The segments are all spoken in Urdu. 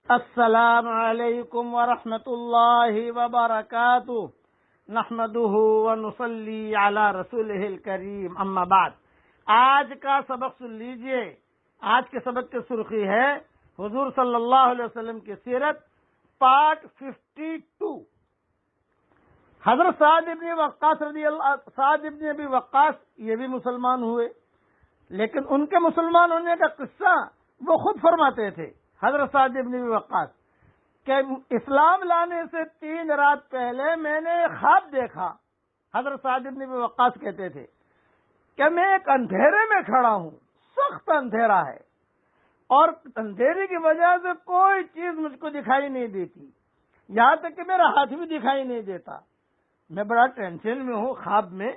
السلام علیکم ورحمۃ اللہ وبرکاتہ نحمدہ ونصلی علی رسولہ الکریم اما بعد۔ آج کا سبق سن لیجئے۔ آج کے سبق کی سرخی ہے حضور صلی اللہ علیہ وسلم کی سیرت پارٹ 52۔ حضرت سعد ابن ابی وقاص یہ بھی مسلمان ہوئے، لیکن ان کے مسلمان ہونے کا قصہ وہ خود فرماتے تھے، حضرت سعد ابن ابی وقاص، کہ اسلام لانے سے 3 رات پہلے میں نے ایک خواب دیکھا۔ حضرت سعد ابن ابی وقاص کہتے تھے کہ میں ایک اندھیرے میں کھڑا ہوں، سخت اندھیرا ہے، اور اندھیرے کی وجہ سے کوئی چیز مجھ کو دکھائی نہیں دیتی، یہاں تک کہ میرا ہاتھ بھی دکھائی نہیں دیتا۔ میں بڑا ٹینشن میں ہوں خواب میں،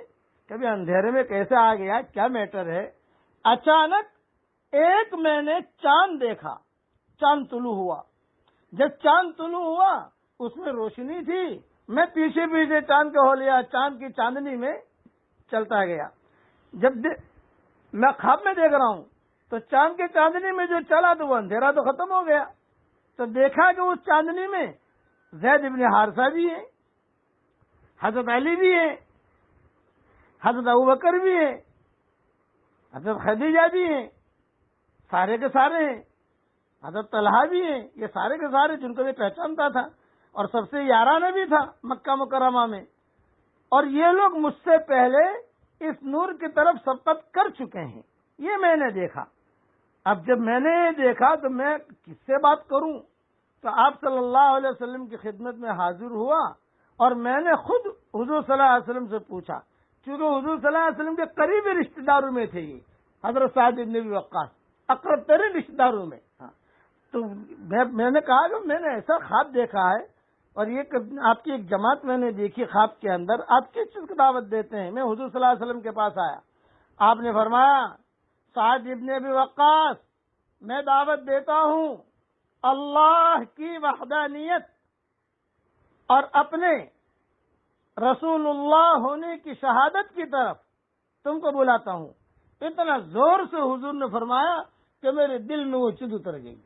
کبھی اندھیرے میں کیسے آ گیا، کیا میٹر ہے۔ اچانک ایک میں نے چاند دیکھا، چاند طلوع ہوا۔ جب چاند طلوع ہوا اس میں روشنی تھی، میں پیچھے پیچھے چاند کے ہو لیا، چاند کی چاندنی میں چلتا گیا۔ جب میں خواب میں دیکھ رہا ہوں تو چاند کی چاندنی میں جو چلا تو وہ اندھیرا تو ختم ہو گیا، تو دیکھا کہ اس چاندنی میں زید ابن حارثہ بھی ہیں، حضرت علی بھی ہیں، حضرت ابوبکر بھی ہیں، حضرت خدیجہ بھی ہیں، سارے کے سارے ہیں، حضرت طلحہ بھی ہیں، یہ سارے کے سارے جن کو میں پہچانتا تھا اور سب سے یارانہ بھی تھا مکہ مکرمہ میں، اور یہ لوگ مجھ سے پہلے اس نور کی طرف سبقت کر چکے ہیں۔ یہ میں نے دیکھا۔ اب جب میں نے یہ دیکھا تو میں کس سے بات کروں، تو آپ صلی اللہ علیہ وسلم کی خدمت میں حاضر ہوا اور میں نے خود حضور صلی اللہ علیہ وسلم سے پوچھا، کیونکہ حضور صلی اللہ علیہ وسلم کے قریبی رشتہ داروں میں تھے یہ حضرت سعد بن ابی وقاص، اقرب ترین رشتہ داروں میں۔ تو میں نے کہا کہ میں نے ایسا خواب دیکھا ہے، اور یہ آپ کی ایک جماعت میں نے دیکھی خواب کے اندر، آپ کس چیز کی دعوت دیتے ہیں؟ میں حضور صلی اللہ علیہ وسلم کے پاس آیا، آپ نے فرمایا سعد ابن ابی وقاص میں دعوت دیتا ہوں اللہ کی وحدانیت اور اپنے رسول اللہ ہونے کی شہادت کی طرف تم کو بلاتا ہوں۔ اتنا زور سے حضور نے فرمایا کہ میرے دل میں وہ چیز اتر گئی۔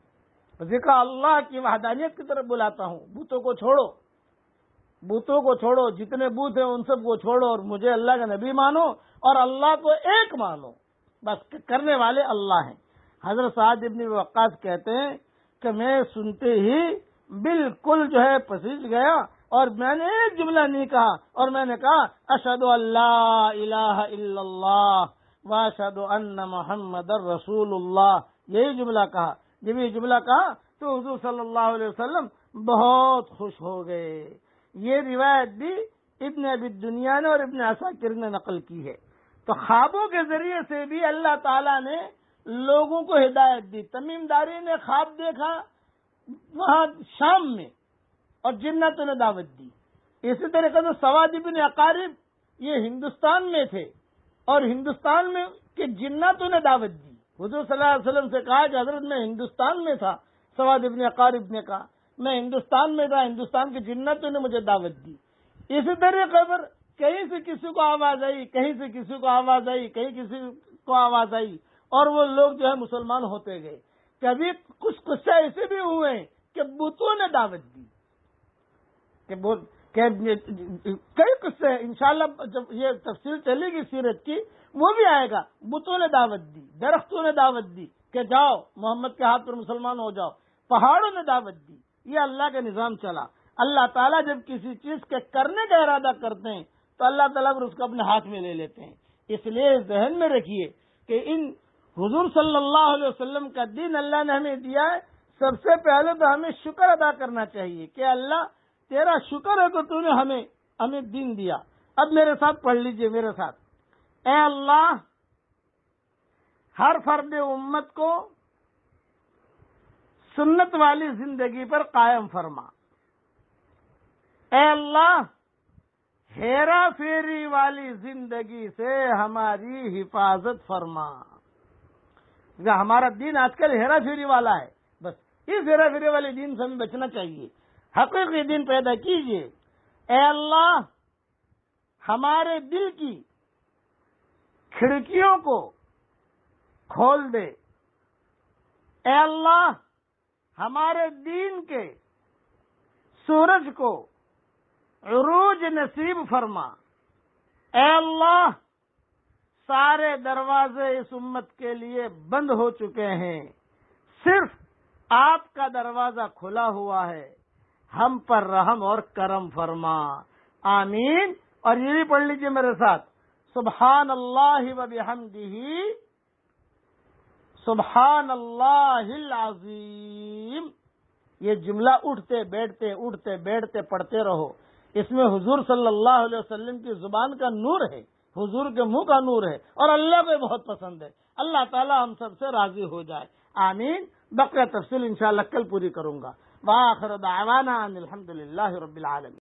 ذکر اللہ کی وحدانیت کی طرف بلاتا ہوں، بتوں کو چھوڑو، بتوں کو چھوڑو، جتنے بت ہیں ان سب کو چھوڑو اور مجھے اللہ کا نبی مانو اور اللہ کو ایک مانو، بس کرنے والے اللہ ہیں۔ حضرت سعد ابن وقاص کہتے ہیں کہ میں سنتے ہی بالکل پسیج گیا، اور میں نے ایک جملہ نہیں کہا، اور میں نے کہا اشہد ان لا الہ الا اللہ واشہد ان محمد رسول اللہ، یہی جملہ کہا۔ جب یہ جملہ کہا تو حضور صلی اللہ علیہ وسلم بہت خوش ہو گئے۔ یہ روایت بھی ابن ابی دنیا نے اور ابن عساکر نے نقل کی ہے۔ تو خوابوں کے ذریعے سے بھی اللہ تعالیٰ نے لوگوں کو ہدایت دی۔ تمیم داری نے خواب دیکھا وہاں شام میں اور جناتوں نے دعوت دی۔ اسی طریقے سے سواد بن اقارب یہ ہندوستان میں تھے اور ہندوستان میں کے جناتوں نے دعوت دی۔ حضور صلی اللہ علیہ وسلم سے کہا کہ حضرت میں ہندوستان میں تھا، سواد ابن اقارب نے کہا میں ہندوستان میں تھا، ہندوستان کے جناتوں نے مجھے دعوت دی۔ اسی طریقے پر کہیں سے کسی کو آواز آئی، کہیں سے کسی کو آواز آئی، کہیں کسی کو آواز آئی، اور وہ لوگ مسلمان ہوتے گئے۔ کبھی کچھ قصے ایسے بھی ہوئے کہ بتوں نے دعوت دی، کئی قصے انشاءاللہ جب یہ تفصیل چلے گی سیرت کی وہ بھی آئے گا۔ بتوں نے دعوت دی، درختوں نے دعوت دی کہ جاؤ محمد کے ہاتھ پر مسلمان ہو جاؤ، پہاڑوں نے دعوت دی۔ یہ اللہ کا نظام چلا۔ اللہ تعالیٰ جب کسی چیز کے کرنے کا ارادہ کرتے ہیں تو اللہ تعالیٰ پھر اس کو اپنے ہاتھ میں لے لیتے ہیں۔ اس لیے ذہن میں رکھیے کہ ان حضور صلی اللہ علیہ وسلم کا دین اللہ نے ہمیں دیا ہے، سب سے پہلے تو ہمیں شکر ادا کرنا چاہیے کہ اللہ تیرا شکر ہے کہ تو نے ہمیں دین دیا۔ اب میرے ساتھ پڑھ لیجئے، میرے ساتھ، اے اللہ ہر فرد امت کو سنت والی زندگی پر قائم فرما۔ اے اللہ ہیرا پھیری والی زندگی سے ہماری حفاظت فرما۔ ہمارا دین آج کل ہیرا پھیری والا ہے، بس اس ہیرا پھیری والے دین سے ہمیں بچنا چاہیے، حقیقی دین پیدا کیجئے۔ اے اللہ ہمارے دل کی کھڑکیوں کو کھول دے۔ اے اللہ ہمارے دین کے سورج کو عروج نصیب فرما۔ اے اللہ، سارے دروازے اس امت کے لیے بند ہو چکے ہیں، صرف آپ کا دروازہ کھلا ہوا ہے، ہم پر رحم اور کرم فرما، آمین۔ اور یہ بھی پڑھ لیجئے میرے ساتھ، سبحان اللہ و بحمدہ، سبحان اللہ العظیم۔ یہ جملہ اٹھتے بیٹھتے پڑھتے رہو، اس میں حضور صلی اللہ علیہ وسلم کی زبان کا نور ہے، حضور کے منہ کا نور ہے، اور اللہ کو بہت پسند ہے۔ اللہ تعالی ہم سب سے راضی ہو جائے، آمین۔ بقیہ تفصیل انشاءاللہ کل پوری کروں گا۔ وآخر دعوانا ان الحمدللہ رب العالمین۔